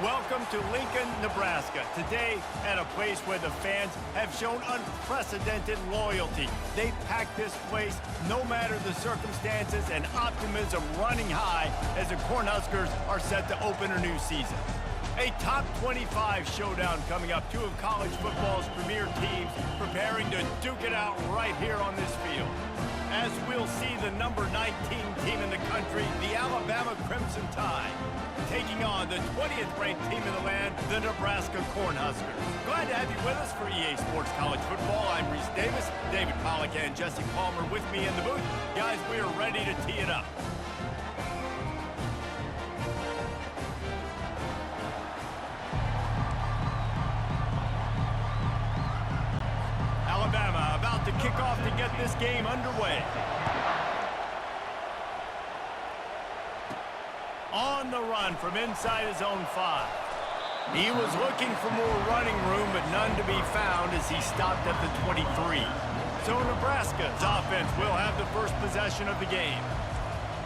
Welcome to Lincoln, Nebraska. Today, at a place where the fans have shown unprecedented loyalty. They packed this place no matter the circumstances, and optimism running high as the Cornhuskers are set to open a new season. A top 25 showdown coming up. Two of college football's premier teams preparing to duke it out right here on this field. As we'll see the number 19 team in the country, the Alabama Crimson Tide, taking on the 20th ranked team in the land, the Nebraska Cornhuskers. Glad to have you with us for EA Sports College Football. I'm Reese Davis, David Pollack and Jesse Palmer with me in the booth. Guys, we are ready to tee it up. Alabama about to kick off to get this game underway. On the run from inside his own 5. He was looking for more running room, but none to be found as he stopped at the 23. So Nebraska's offense will have the first possession of the game.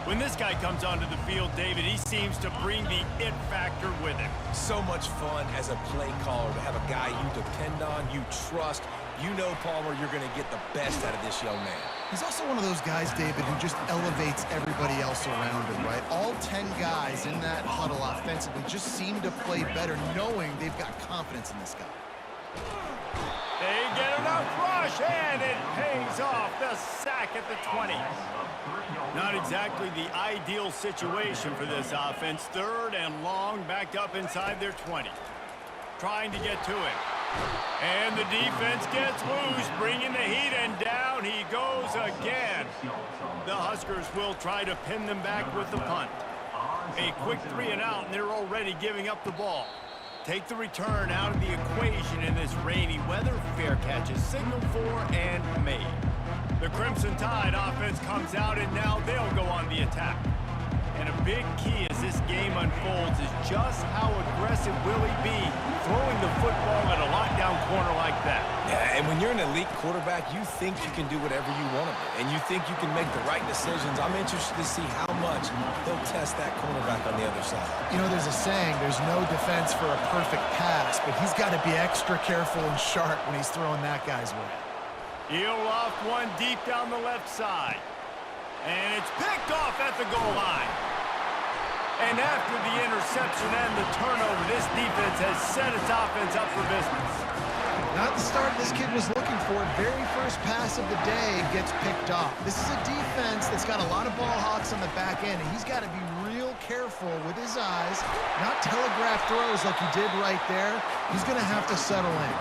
When this guy comes onto the field, David, he seems to bring the it factor with him. So much fun as a play caller to have a guy you depend on, you trust. You know, Palmer, you're going to get the best out of this young man. He's also one of those guys, David, who just elevates everybody else around him, right? All 10 guys in that huddle offensively just seem to play better knowing they've got confidence in this guy. They get enough rush, and it pays off. The sack at the 20. Not exactly the ideal situation for this offense. Third and long, backed up inside their 20. Trying to get to him. And the defense gets loose, bringing the heat, and down he goes again. The Huskers will try to pin them back with the punt. A quick 3 and out, and they're already giving up the ball. Take the return out of the equation in this rainy weather. Fair catch is signaled for and made. The Crimson Tide offense comes out, and now they'll go on the attack. And a big key as this game unfolds is just how aggressive will he be throwing the football at a lockdown corner like that. Yeah, and when you're an elite quarterback, you think you can do whatever you want to do, and you think you can make the right decisions. I'm interested to see how much he'll test that cornerback on the other side. You know, there's a saying, there's no defense for a perfect pass, but he's got to be extra careful and sharp when he's throwing that guy's way. He'll loft one deep down the left side. And it's picked off at the goal line. And after the interception and the turnover, this defense has set its offense up for business. Not the start this kid was looking for. Very first pass of the day gets picked off. This is a defense that's got a lot of ball hawks on the back end, and he's got to be real careful with his eyes, not telegraph throws like he did right there. He's going to have to settle in.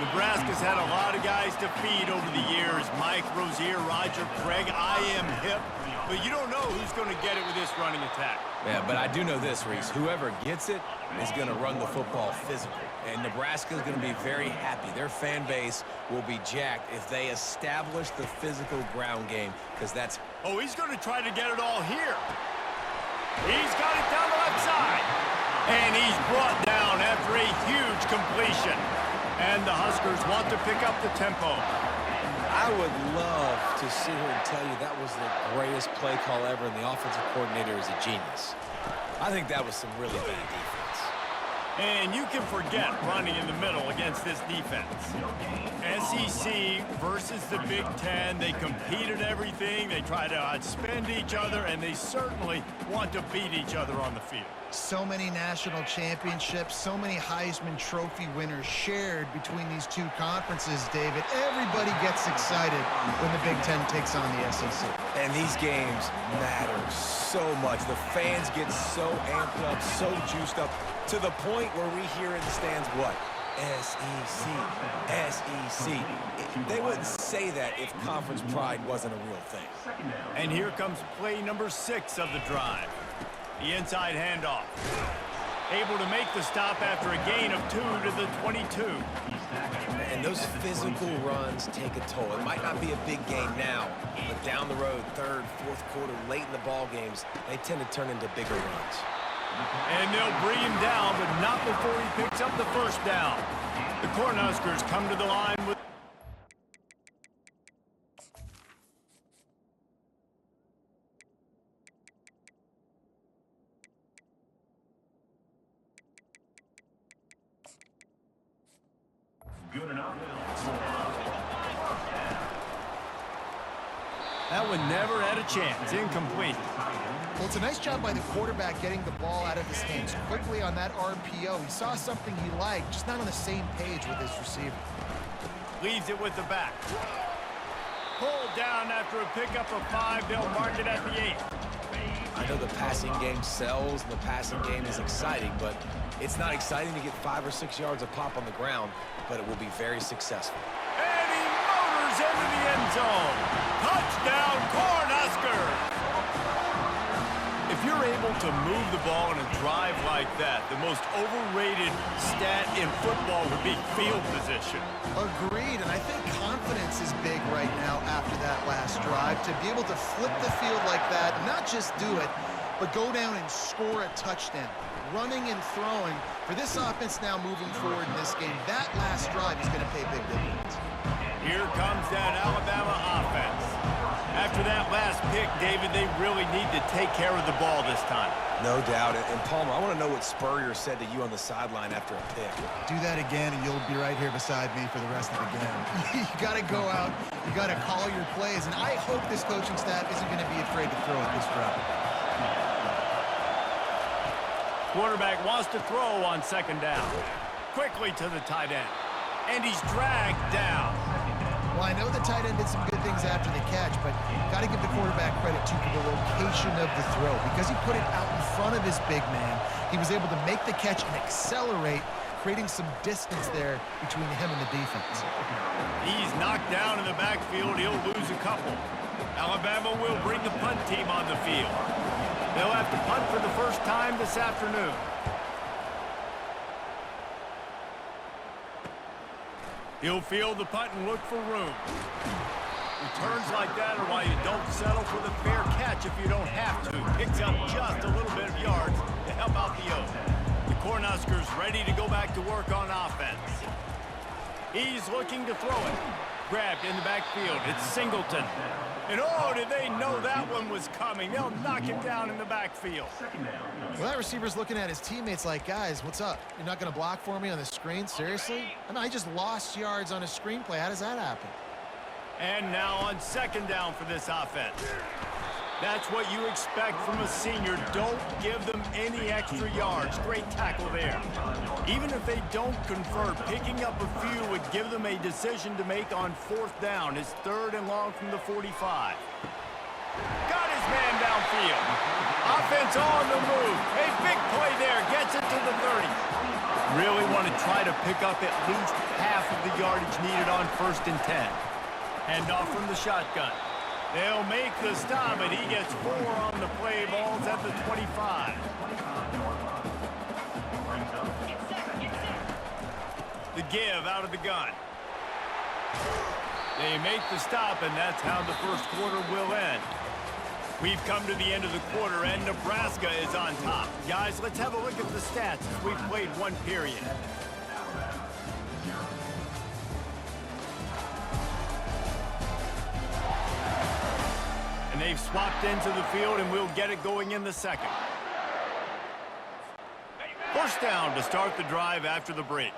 Nebraska's had a lot of guys to feed over the years. Mike Rozier, Roger Craig, I am hip. But you don't know who's going to get it with this running attack. Yeah, but I do know this, Reese. Whoever gets it is going to run the football physical. And Nebraska's going to be very happy. Their fan base will be jacked if they establish the physical ground game, because that's... Oh, he's going to try to get it all here. He's got it down the left side. And he's brought down after a huge completion. And the Huskers want to pick up the tempo. I would love to sit here and tell you that was the greatest play call ever, and the offensive coordinator is a genius. I think that was some really bad defense. And you can forget running in the middle against this defense. SEC versus the Big Ten. They compete at everything. They try to outspend each other, and they certainly want to beat each other on the field. So many national championships, so many Heisman Trophy winners shared between these two conferences, David. Everybody gets excited when the Big Ten takes on the SEC. And these games matter so much. The fans get so amped up, so juiced up, to the point where we hear in the stands what? SEC, SEC. They wouldn't say that if conference pride wasn't a real thing. And here comes play number 6 of the drive. The inside handoff. Able to make the stop after a gain of 2 to the 22. And those physical runs take a toll. It might not be a big gain now, but down the road, third, fourth quarter, late in the ball games, they tend to turn into bigger runs. And they'll bring him down, but not before he picks up the first down. The Cornhuskers come to the line with... That one never had a chance. Incomplete. Well, it's a nice job by the quarterback getting the ball out of his hands quickly on that RPO. He saw something he liked, just not on the same page with his receiver. Leaves it with the back. Pulled down after a pickup of 5. They'll mark it at the 8. I know the passing game sells and the passing game is exciting, but it's not exciting to get 5 or 6 yards of pop on the ground, but it will be very successful. And he motors into the end zone. Touchdown, Cornhuskers! If you're able to move the ball in a drive like that, the most overrated stat in football would be field position. Agreed, and I think confidence is big right now after that last drive. To be able to flip the field like that, not just do it, but go down and score a touchdown. Running and throwing, for this offense now moving forward in this game, that last drive is going to pay big dividends. Here comes that Alabama offense. After that last pick, David, they really need to take care of the ball this time. No doubt. And Palmer, I want to know what Spurrier said to you on the sideline after a pick. Do that again, and you'll be right here beside me for the rest of the game. You got to go out. You got to call your plays, and I hope this coaching staff isn't going to be afraid to throw at this route. Quarterback wants to throw on second down. Quickly to the tight end. And he's dragged down. Well, I know the tight end did some good things after the catch, but got to give the quarterback credit, too, for the location of the throw. Because he put it out in front of his big man, he was able to make the catch and accelerate, creating some distance there between him and the defense. He's knocked down in the backfield. He'll lose a couple. Alabama will bring the punt team on the field. They'll have to punt for the first time this afternoon. He'll field the punt and look for room. Returns like that are why you don't settle for the fair catch if you don't have to. Picks up just a little bit of yards to help out the O's. The Cornhuskers ready to go back to work on offense. He's looking to throw it. Grabbed in the backfield. It's Singleton. And oh, did they know that one was coming? They'll knock him down in the backfield. Well, that receiver's looking at his teammates like, guys, what's up? You're not going to block for me on the screen? Seriously? I mean, I just lost yards on a screenplay. How does that happen? And now on second down for this offense. That's what you expect from a senior. Don't give them any extra yards. Great tackle there. Even if they don't convert, picking up a few would give them a decision to make on fourth down. It's 3rd and long from the 45. Got his man downfield. Offense on the move. A big play there. Gets it to the 30. Really want to try to pick up at least half of the yardage needed on 1st and 10. Hand off from the shotgun. They'll make the stop, and he gets 4 on the play. Ball's at the 25. The give out of the gun. They make the stop, and that's how the first quarter will end. We've come to the end of the quarter, and Nebraska is on top. Guys, let's have a look at the stats as we've played one period. And they've swapped into the field, and we'll get it going in the second. First down to start the drive after the break.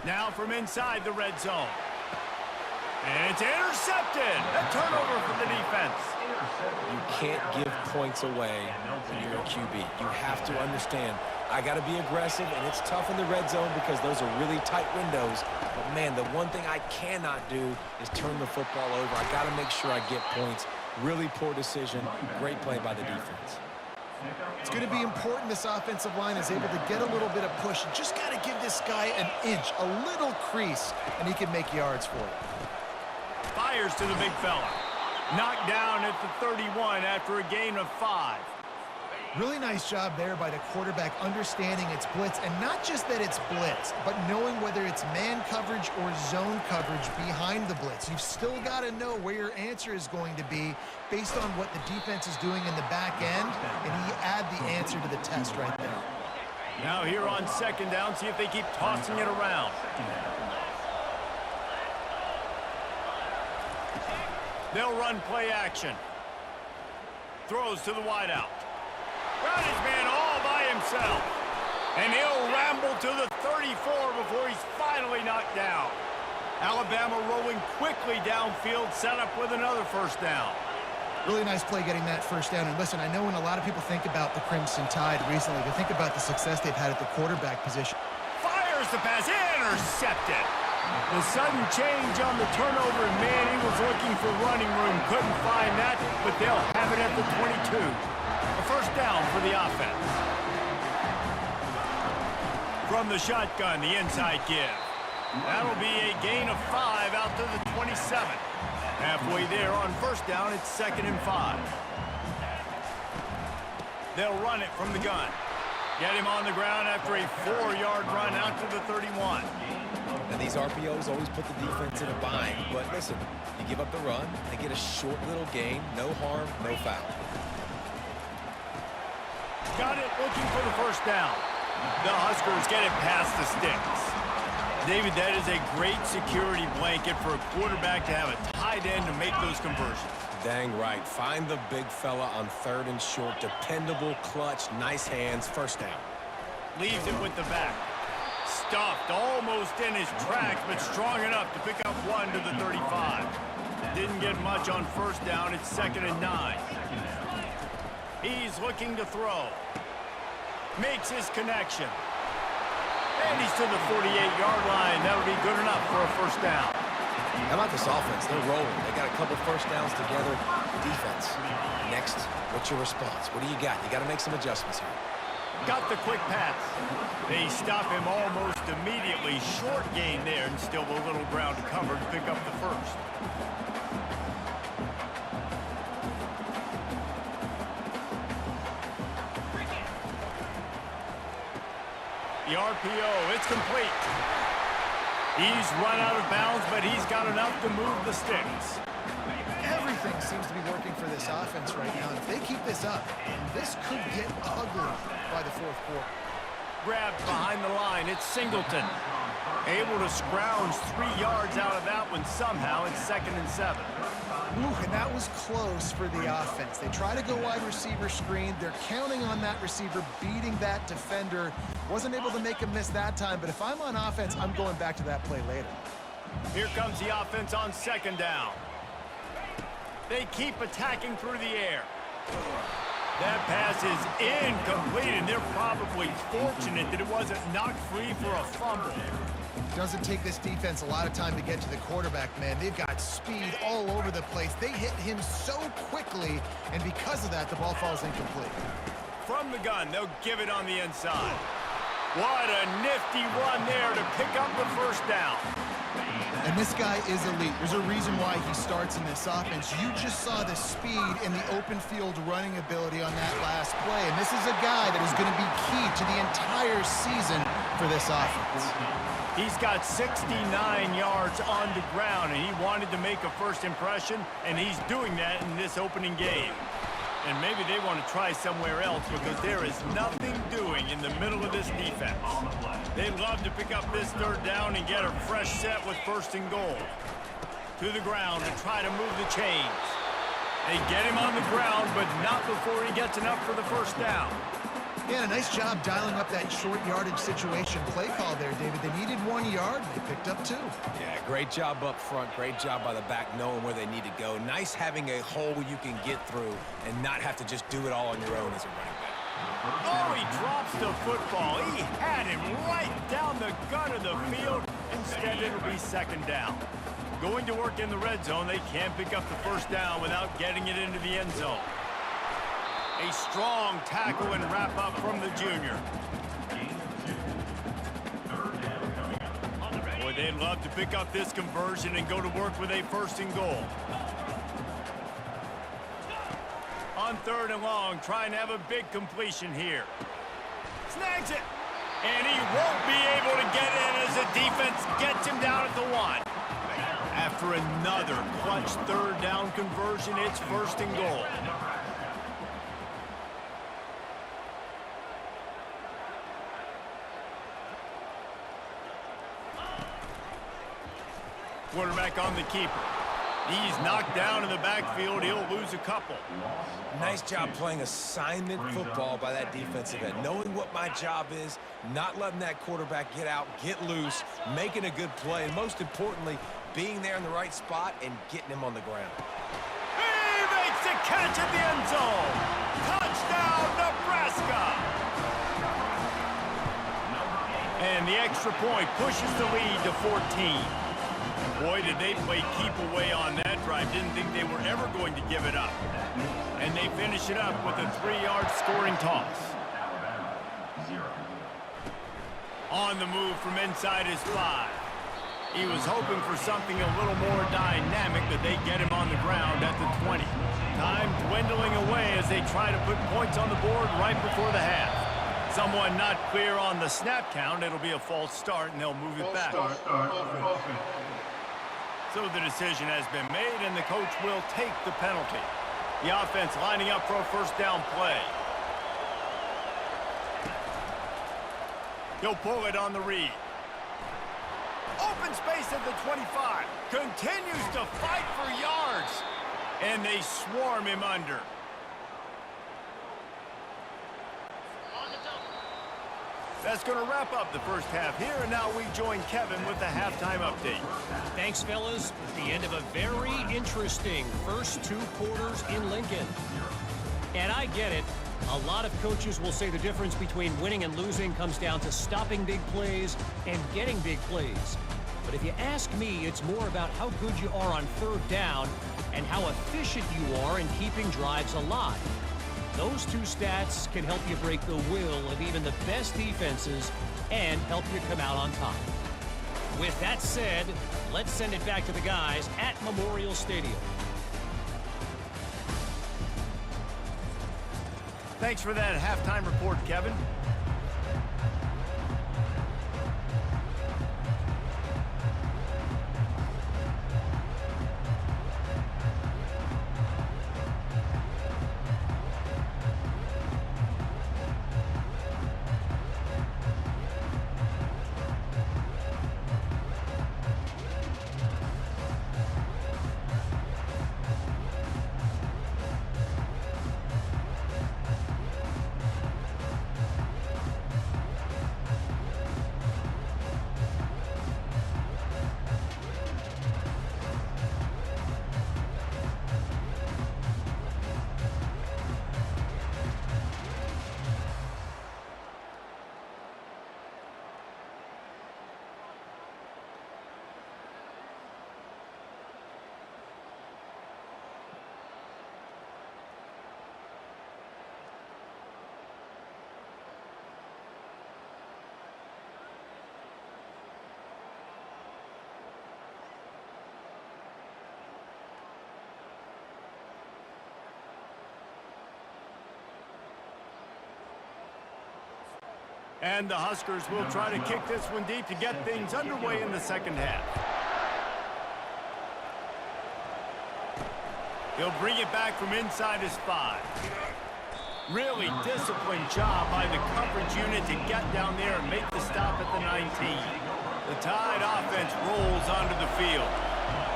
Now from inside the red zone. And it's intercepted. A turnover for the defense. You can't give points away when you're a QB. You have to understand, I got to be aggressive, and it's tough in the red zone because those are really tight windows. But, man, the one thing I cannot do is turn the football over. I got to make sure I get points. Really poor decision. Great play by the defense. It's going to be important this offensive line is able to get a little bit of push. You just got to give this guy an inch, a little crease, and he can make yards for it. Fires to the big fella. Knocked down at the 31 after a gain of 5. Really nice job there by the quarterback understanding it's blitz, and not just that it's blitz, but knowing whether it's man coverage or zone coverage behind the blitz. You've still got to know where your answer is going to be based on what the defense is doing in the back end, and he add the answer to the test right there. Now here on second down, see if they keep tossing it around. They'll run play action. Throws to the wideout. Got his man all by himself. And he'll ramble to the 34 before he's finally knocked down. Alabama rolling quickly downfield, set up with another first down. Really nice play getting that first down. And listen, I know when a lot of people think about the Crimson Tide recently, they think about the success they've had at the quarterback position. Fires the pass, intercepted. The sudden change on the turnover, and man, he was looking for running room. Couldn't find that, but they'll have it at the 22. A first down for the offense. From the shotgun, the inside give. That'll be a gain of 5 out to the 27. Halfway there on first down, it's 2nd and 5. They'll run it from the gun. Get him on the ground after a 4-yard run out to the 31. And these RPOs always put the defense in a bind. But listen, you give up the run, they get a short little gain, no harm, no foul. Got it, looking for the first down. The Huskers get it past the sticks. David, that is a great security blanket for a quarterback to have a tight end to make those conversions. Dang right. Find the big fella on 3rd and short. Dependable, clutch, nice hands, first down. Leaves it with the back. Stuffed almost in his tracks, but strong enough to pick up 1 to the 35. Didn't get much on first down. It's 2nd and 9. He's looking to throw. Makes his connection. And he's to the 48-yard line. That'll be good enough for a first down. How about this offense? They're rolling. They got a couple first downs together. Defense. Next, what's your response? What do you got? You got to make some adjustments here. Got the quick pass. They stop him almost immediately. Short gain there, and still a little ground to cover to pick up the first. The RPO, it's complete. He's run out of bounds, but he's got enough to move the sticks. Everything seems to be working for this offense right now. And if they keep this up, this could get ugly by the 4th quarter. Grabbed behind the line, it's Singleton. Able to scrounge 3 yards out of that one somehow. It's 2nd and 7. Ooh, and that was close for the offense. They try to go wide receiver screen. They're counting on that receiver beating that defender. Wasn't able to make him miss that time, but if I'm on offense, I'm going back to that play later. Here comes the offense on 2nd down. They keep attacking through the air. That pass is incomplete, and they're probably fortunate that it wasn't knocked free for a fumble. Doesn't take this defense a lot of time to get to the quarterback, man. They've got speed all over the place. They hit him so quickly, and because of that, the ball falls incomplete. From the gun, they'll give it on the inside. What a nifty run there to pick up the first down. And this guy is elite. There's a reason why he starts in this offense. You just saw the speed and the open field running ability on that last play. And this is a guy that is going to be key to the entire season for this offense. He's got 69 yards on the ground, and he wanted to make a first impression, and he's doing that in this opening game. And maybe they want to try somewhere else because there is nothing doing in the middle of this defense. They'd love to pick up this 3rd down and get a fresh set with 1st and goal. To the ground to try to move the chains. They get him on the ground, but not before he gets enough for the first down. Yeah, a nice job dialing up that short yardage situation play call there, David. They needed 1 yard, and they picked up 2. Yeah, great job up front. Great job by the back knowing where they need to go. Nice having a hole you can get through and not have to just do it all on your own as a running back. Oh, he drops the football. He had him right down the gut of the field. Instead, it'll be 2nd down. Going to work in the red zone, they can't pick up the first down without getting it into the end zone. A strong tackle and wrap up from the junior. Boy, they'd love to pick up this conversion and go to work with a 1st and goal. On 3rd and long, trying to have a big completion here. Snags it. And he won't be able to get in as the defense gets him down at the 1. After another clutch 3rd down conversion, it's 1st and goal. Quarterback on the keeper. He's knocked down in the backfield. He'll lose a couple. Nice job playing assignment football by that defensive end. Knowing what my job is, not letting that quarterback get out, get loose, making a good play, and most importantly, being there in the right spot and getting him on the ground. He makes a catch at the end zone. Touchdown, Nebraska. And the extra point pushes the lead to 14. Boy, did they play keep away on that drive. Didn't think they were ever going to give it up. And they finish it up with a 3-yard scoring toss. On the move from inside his 5. He was hoping for something a little more dynamic, but they get him on the ground at the 20. Time dwindling away as they try to put points on the board right before the half. Someone not clear on the snap count. It'll be a false start, and they'll move it back. So the decision has been made, and the coach will take the penalty. The offense lining up for a first down play. He'll pull it on the read. Open space at the 25. Continues to fight for yards. And they swarm him under. That's going to wrap up the first half here, and now we join Kevin with the halftime update. Thanks, fellas. At the end of a very interesting first 2 quarters in Lincoln. And I get it. A lot of coaches will say the difference between winning and losing comes down to stopping big plays and getting big plays. But if you ask me, it's more about how good you are on 3rd down and how efficient you are in keeping drives alive. Those 2 stats can help you break the will of even the best defenses and help you come out on top. With that said, let's send it back to the guys at Memorial Stadium. Thanks for that halftime report, Kevin. And the Huskers will try to kick this one deep to get things underway in the second half. He'll bring it back from inside his 5. Really disciplined job by the coverage unit to get down there and make the stop at the 19. The Tide offense rolls onto the field.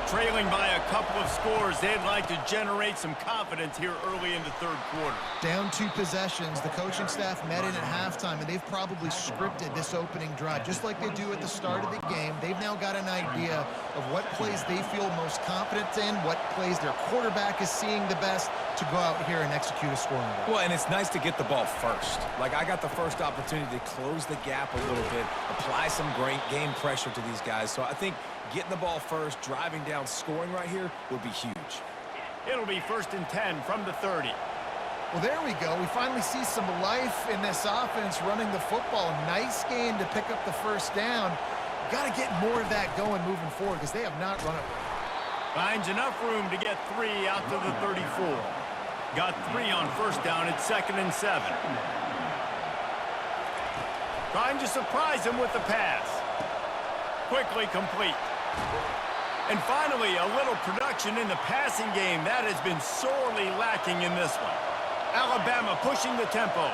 Trailing by a couple of scores, they'd like to generate some confidence here early in the 3rd quarter. Down 2 possessions. The coaching staff met in at halftime, and they've probably scripted this opening drive, just like they do at the start of the game. They've now got an idea of what plays they feel most confident in, what plays their quarterback is seeing the best to go out here and execute a scoring drive. Well, and it's nice to get the ball first. Like, I got the first opportunity to close the gap a little bit, apply some great game pressure to these guys. So I think getting the ball first, driving down, scoring right here would be huge. It'll be 1st and 10 from the 30. Well, there we go. We finally see some life in this offense running the football. Nice game to pick up the first down. Got to get more of that going moving forward because they have not run it. Finds enough room to get 3 out to the 34. Got 3 on first down at 2nd and 7. Trying to surprise him with the pass. Quickly complete. And finally, a little production in the passing game. That has been sorely lacking in this one. Alabama pushing the tempo.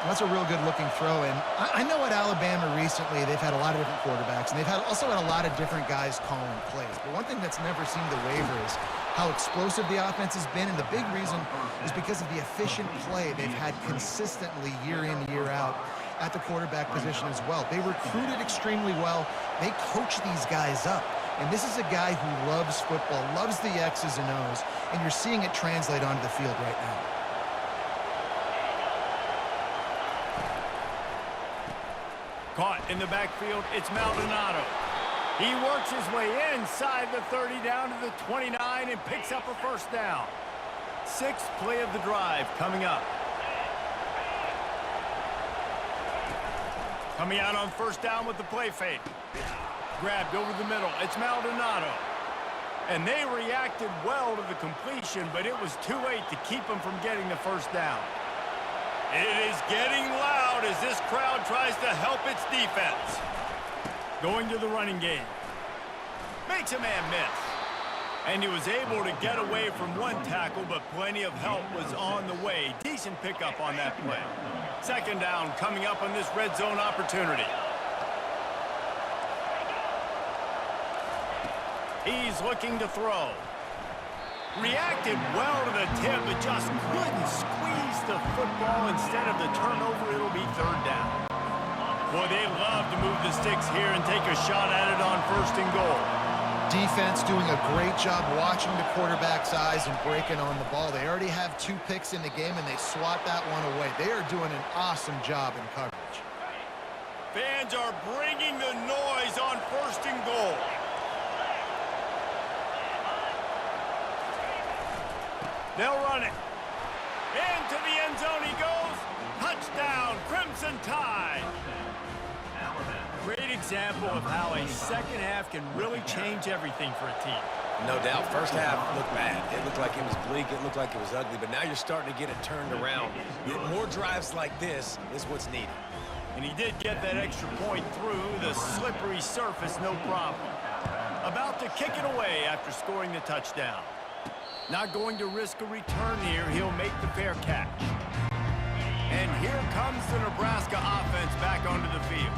That's a real good-looking throw. And I know at Alabama recently they've had a lot of different quarterbacks, and they've also had a lot of different guys calling plays. But one thing that's never seemed to waver is how explosive the offense has been, and the big reason is because of the efficient play they've had consistently year in, year out at the quarterback position as well. They recruited extremely well. They coach these guys up. And this is a guy who loves football, loves the X's and O's, and you're seeing it translate onto the field right now. Caught in the backfield, it's Maldonado. He works his way inside the 30 down to the 29 and picks up a first down. Sixth play of the drive coming up. Coming out on first down with the play fake. Grabbed over the middle. It's Maldonado. And they reacted well to the completion, but it was too late to keep them from getting the first down. It is getting loud as this crowd tries to help its defense. Going to the running game. Makes a man miss. And he was able to get away from one tackle, but plenty of help was on the way. Decent pickup on that play. Second down coming up on this red zone opportunity. He's looking to throw. Reacted well to the tip, but just couldn't squeeze the football. Instead of the turnover, it'll be third down. Boy, they love to move the sticks here and take a shot at it on first and goal. Defense doing a great job watching the quarterback's eyes and breaking on the ball. They already have 2 picks in the game, and they swat that one away. They are doing an awesome job in coverage. Fans are bringing the noise on first and goal. They'll run it. Into the end zone he goes. Touchdown, Crimson Tide. Great example of how a second half can really change everything for a team. No doubt. First half looked bad. It looked like it was bleak. It looked like it was ugly. But now you're starting to get it turned around. More drives like this is what's needed. And he did get that extra point through the slippery surface, no problem. About to kick it away after scoring the touchdown. Not going to risk a return here. He'll make the fair catch. And here comes the Nebraska offense back onto the field.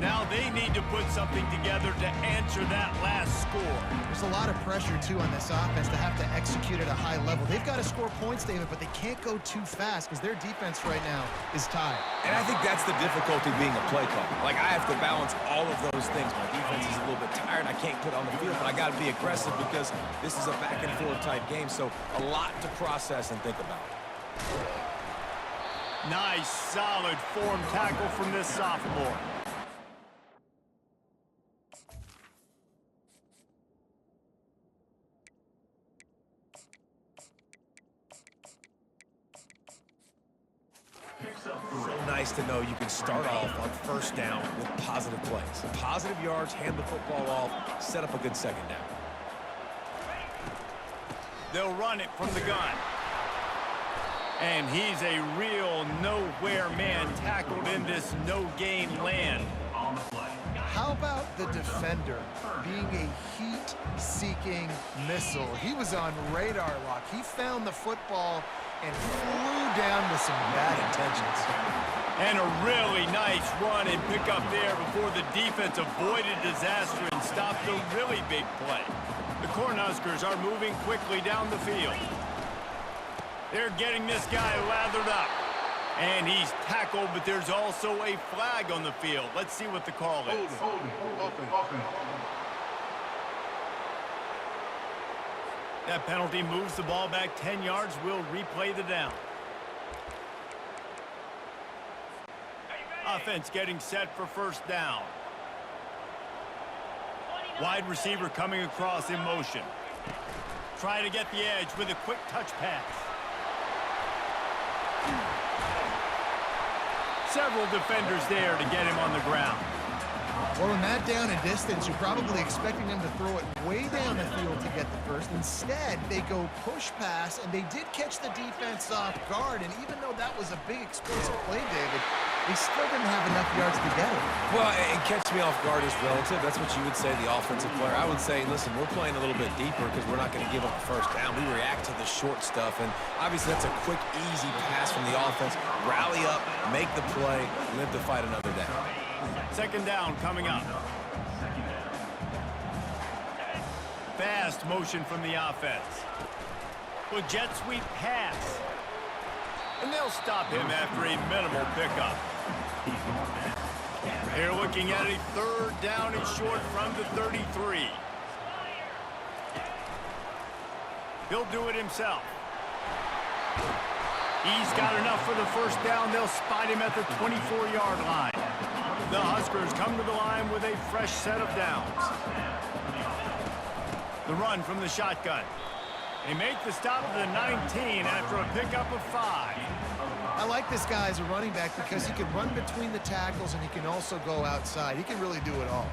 Now they need to put something together to answer that last score. There's a lot of pressure, too, on this offense to have to execute at a high level. They've got to score points, David, but they can't go too fast because their defense right now is tired. And I think that's the difficulty being a play caller. Like, I have to balance all of those things. My defense is a little bit tired. I can't put on the field, but I got to be aggressive because this is a back-and-forth type game, so a lot to process and think about. Nice, solid form tackle from this sophomore. So nice to know you can start off on first down with positive plays. Positive yards, hand the football off, set up a good second down. They'll run it from the gun. And he's a real nowhere man tackled in this no-gain land. How about the defender being a heat-seeking missile? He was on radar lock. He found the football and flew down with some bad intentions. And a really nice run and pick up there before the defense avoided disaster and stopped a really big play. The Cornhuskers are moving quickly down the field. They're getting this guy lathered up. And he's tackled, but there's also a flag on the field. Let's see what the call is. That penalty moves the ball back 10 yards. We'll replay the down. Offense getting set for first down. Wide receiver coming across in motion. Try to get the edge with a quick touch pass. Several defenders there to get him on the ground. Well, in that down and distance, you're probably expecting them to throw it way down the field to get the first. Instead, they go push pass, and they did catch the defense off guard. And even though that was a big explosive play, David, He still didn't have enough yards to get it. Well, and catch me off guard is relative. That's what you would say, the offensive player. I would say, listen, we're playing a little bit deeper because we're not going to give up a first down. We react to the short stuff, and obviously that's a quick, easy pass from the offense. Rally up, make the play, live to fight another down. Second down coming up. Fast motion from the offense. Well, jet sweep pass. And they'll stop him after a minimal pickup. They're looking at a third down and short from the 33. He'll do it himself. He's got enough for the first down. They'll spot him at the 24-yard line. The Huskers come to the line with a fresh set of downs. The run from the shotgun. They make the stop at the 19 after a pickup of 5. I like this guy as a running back because he can run between the tackles and he can also go outside. He can really do it all.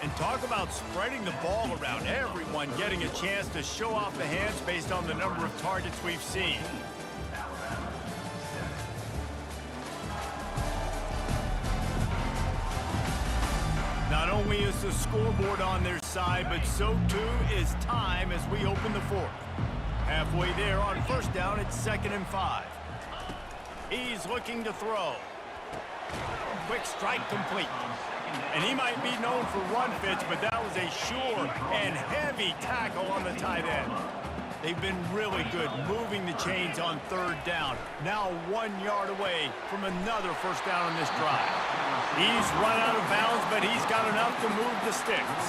And talk about spreading the ball around. Everyone getting a chance to show off the hands based on the number of targets we've seen. Not only is the scoreboard on their side, but so too is time as we open the fourth. Halfway there on first down, it's 2nd and 5. He's looking to throw. Quick strike complete. And he might be known for run fits, but that was a sure and heavy tackle on the tight end. They've been really good moving the chains on third down. Now 1 yard away from another first down on this drive. He's run out of bounds, but he's got enough to move the sticks.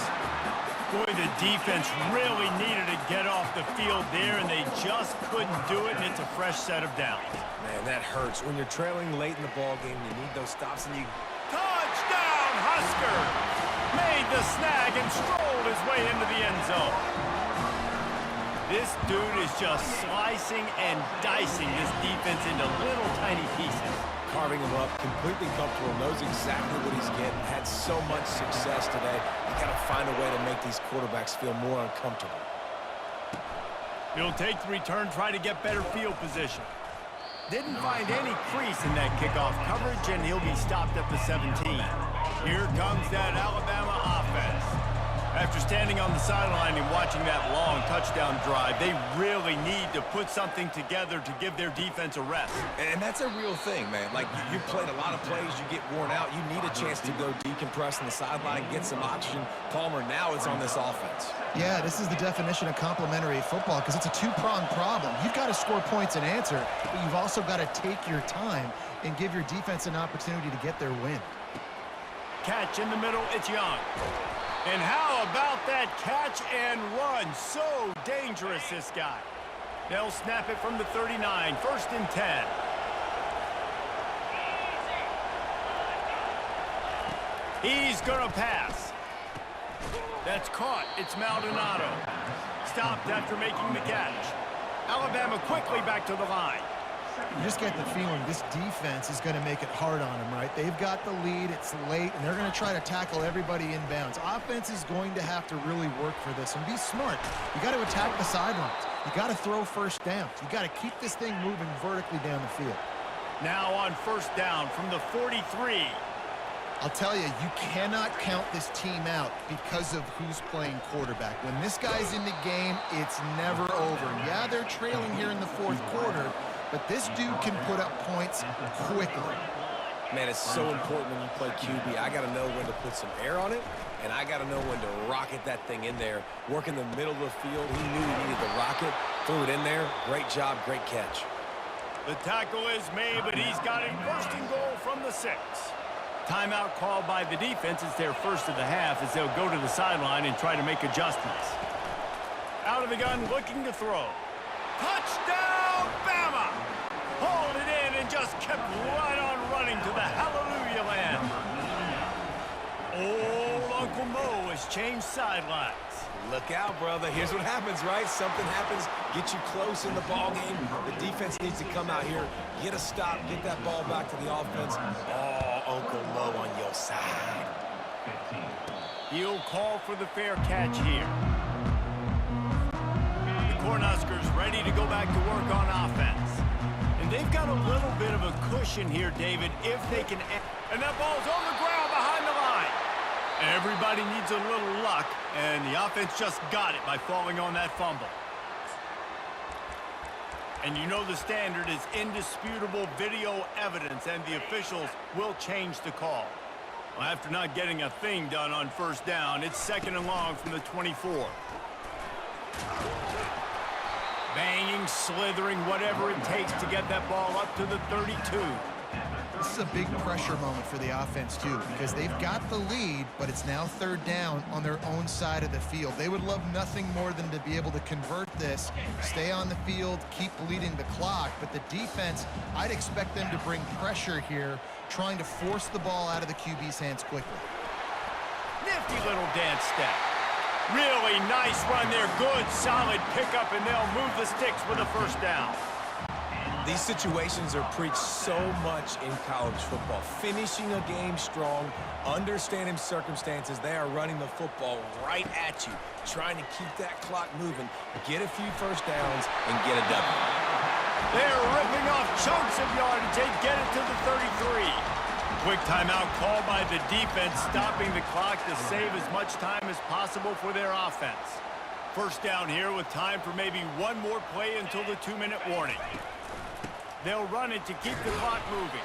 Boy, the defense really needed to get off the field there, and they just couldn't do it, and it's a fresh set of downs. Man, that hurts. When you're trailing late in the ball game, you need those stops, and you... Touchdown, Husker! Made the snag and strolled his way into the end zone. This dude is just slicing and dicing this defense into little tiny pieces. Carving him up, completely comfortable, knows exactly what he's getting, had so much success today. You got to find a way to make these quarterbacks feel more uncomfortable. He'll take the return, try to get better field position. Didn't find any crease in that kickoff coverage, and he'll be stopped at the 17. Here comes that Alabama offense. After standing on the sideline and watching that long touchdown drive, they really need to put something together to give their defense a rest. And that's a real thing, man. Like, you played a lot of plays, you get worn out, you need a chance to go decompress on the sideline, get some oxygen. Palmer, now it's on this offense. Yeah, this is the definition of complementary football because it's a two-pronged problem. You've got to score points and answer, but you've also got to take your time and give your defense an opportunity to get their win. Catch in the middle, it's Young. And how about that catch and run? So dangerous, this guy. They'll snap it from the 39, 1st and 10. He's gonna pass. That's caught. It's Maldonado. Stopped after making the catch. Alabama quickly back to the line. You just get the feeling this defense is going to make it hard on them, right? They've got the lead, it's late, and they're going to try to tackle everybody inbounds. Offense is going to have to really work for this and be smart. You got to attack the sidelines. You got to throw first downs. You got to keep this thing moving vertically down the field. Now on first down from the 43. I'll tell you, you cannot count this team out because of who's playing quarterback. When this guy's in the game, it's never over. Yeah, they're trailing here in the fourth quarter, but this dude can put up points quickly. Man, it's so important when you play QB. I got to know when to put some air on it, and I got to know when to rocket that thing in there. Work in the middle of the field. He knew he needed to rocket, threw it in there. Great job, great catch. The tackle is made, but he's got a 1st and goal from the 6. Timeout called by the defense. It's their first of the half as they'll go to the sideline and try to make adjustments. Out of the gun, looking to throw. Touchdown, Bama! Hauled it in and just kept right on running to the hallelujah land. Old Uncle Mo has changed sidelines. Look out, brother. Here's what happens, right? Something happens, get you close in the ball game. The defense needs to come out here, get a stop, get that ball back to the offense. Oh, Uncle Mo on your side. He'll call for the fair catch here. The Cornhuskers ready to go back to work on offense. And they've got a little bit of a cushion here, David, if they can... And that ball's on the ground behind the line. Everybody needs a little luck, and the offense just got it by falling on that fumble. And you know the standard is indisputable video evidence, and the officials will change the call. Well, after not getting a thing done on first down, it's 2nd and long from the 24. Banging, slithering, whatever it takes to get that ball up to the 32. This is a big pressure moment for the offense, too, because they've got the lead, but it's now 3rd down on their own side of the field. They would love nothing more than to be able to convert this, stay on the field, keep bleeding the clock, but the defense, I'd expect them to bring pressure here, trying to force the ball out of the QB's hands quickly. Nifty little dance step. Really nice run there. Good, solid pickup, and they'll move the sticks with a first down. These situations are preached so much in college football. Finishing a game strong, understanding circumstances. They are running the football right at you, trying to keep that clock moving, get a few first downs, and get a W. They're ripping off chunks of yardage. They get it to the 33. Quick timeout called by the defense, stopping the clock to save as much time as possible for their offense. First down here with time for maybe one more play until the 2-minute warning. They'll run it to keep the clock moving.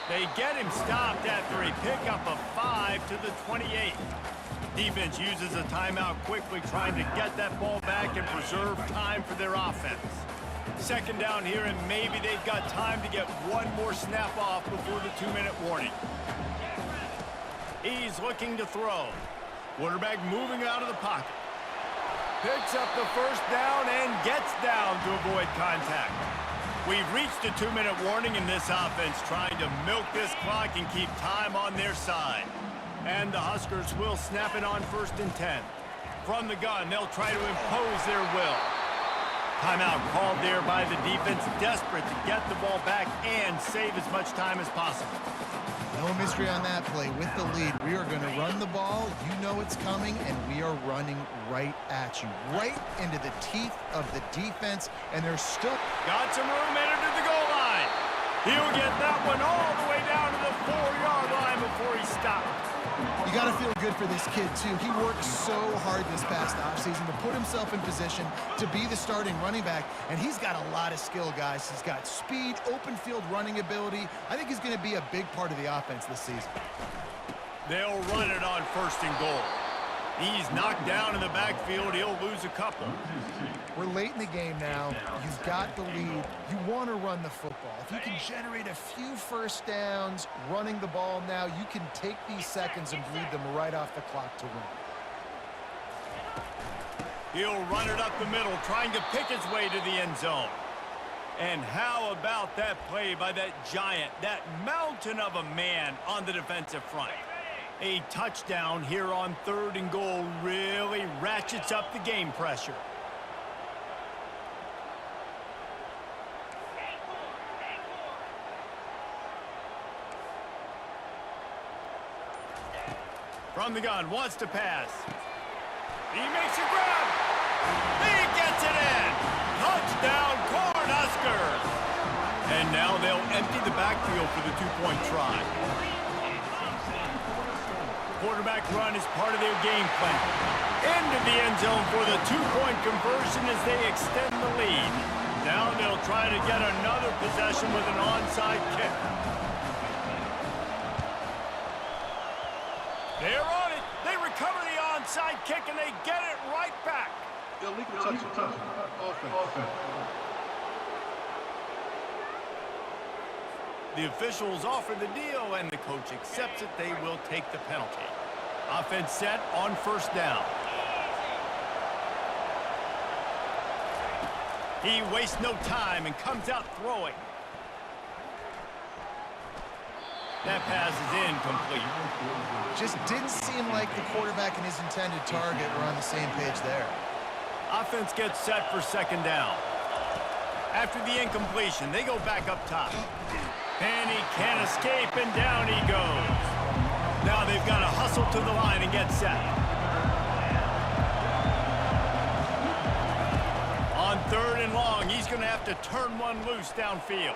They get him stopped after a pickup of 5 to the 28. Defense uses a timeout quickly, trying to get that ball back and preserve time for their offense. 2nd down here, and maybe they've got time to get one more snap off before the 2-minute warning. He's looking to throw. Quarterback moving out of the pocket. Picks up the first down and gets down to avoid contact. We've reached the 2-minute warning in this offense, trying to milk this clock and keep time on their side. And the Huskers will snap it on 1st and 10. From the gun, they'll try to impose their will. Timeout called there by the defense, desperate to get the ball back and save as much time as possible. No mystery on that play. With the lead, we are going to run the ball. You know it's coming, and we are running right at you, right into the teeth of the defense, and they're still... Got some room, entered to the goal line. He'll get that one all the way down to the 4-yard line before he stopped. You got to feel good for this kid, too. He worked so hard this past offseason to put himself in position to be the starting running back, and he's got a lot of skill, guys. He's got speed, open field running ability. I think he's going to be a big part of the offense this season. They'll run it on 1st and goal. He's knocked down in the backfield. He'll lose a couple. We're late in the game now. You've got the lead. You want to run the football. If you can generate a few first downs running the ball now, you can take these seconds and bleed them right off the clock to win. He'll run it up the middle, trying to pick his way to the end zone. And how about that play by that giant, that mountain of a man on the defensive front? A touchdown here on 3rd and goal really ratchets up the game pressure. From the gun, wants to pass. He makes a grab. He gets it in. Touchdown, Cornhuskers. And now they'll empty the backfield for the 2-point try. Quarterback run is part of their game plan. Into the end zone for the 2-point conversion as they extend the lead. Now they'll try to get another possession with an onside kick. They're on it. They recover the onside kick, and they get it right back. Illegal touch. Offense. The officials offer the deal, and the coach accepts it. They will take the penalty. Offense set on 1st down. He wastes no time and comes out throwing. That pass is incomplete. Just didn't seem like the quarterback and his intended target were on the same page there. Offense gets set for 2nd down. After the incompletion, they go back up top. And he can't escape, and down he goes. Now they've got to hustle to the line and get set. On 3rd and long, he's going to have to turn one loose downfield.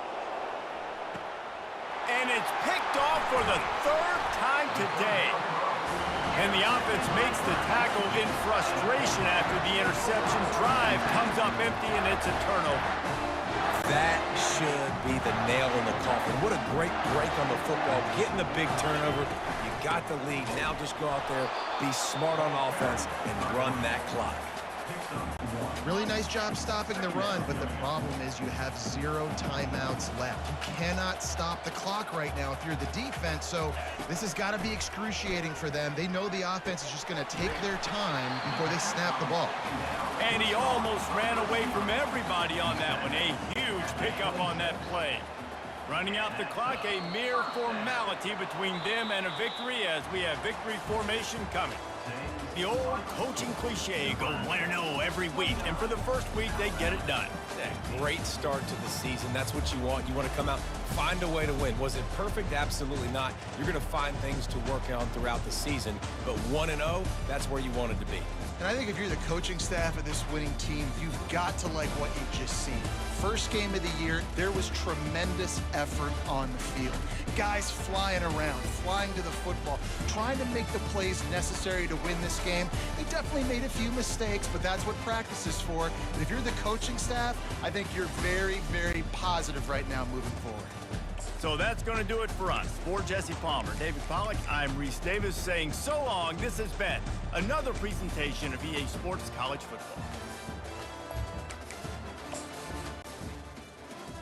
And it's picked off for the 3rd time today. And the offense makes the tackle in frustration after the interception. Drive comes up empty, and it's a turnover. That should be the nail in the coffin. What a great break on the football. Getting the big turnover. You got the lead. Now just go out there, be smart on offense, and run that clock. Really nice job stopping the run, but the problem is you have 0 timeouts left. You cannot stop the clock right now if you're the defense, so this has got to be excruciating for them. They know the offense is just going to take their time before they snap the ball. And he almost ran away from everybody on that one. A huge pickup on that play. Running out the clock, a mere formality between them and a victory as we have victory formation coming. The old coaching cliche, go 1-0 every week, and for the first week, they get it done. A great start to the season. That's what you want. You want to come out, find a way to win. Was it perfect? Absolutely not. You're going to find things to work on throughout the season, but 1-0, that's where you wanted to be. And I think if you're the coaching staff of this winning team, you've got to like what you've just seen. First game of the year, there was tremendous effort on the field. Guys flying around, flying to the football, trying to make the plays necessary to win this game. They definitely made a few mistakes, but that's what practice is for. But if you're the coaching staff, I think you're very, very positive right now moving forward. So that's going to do it for us. For Jesse Palmer, David Pollack, I'm Reese Davis saying so long. This has been another presentation of EA Sports College Football.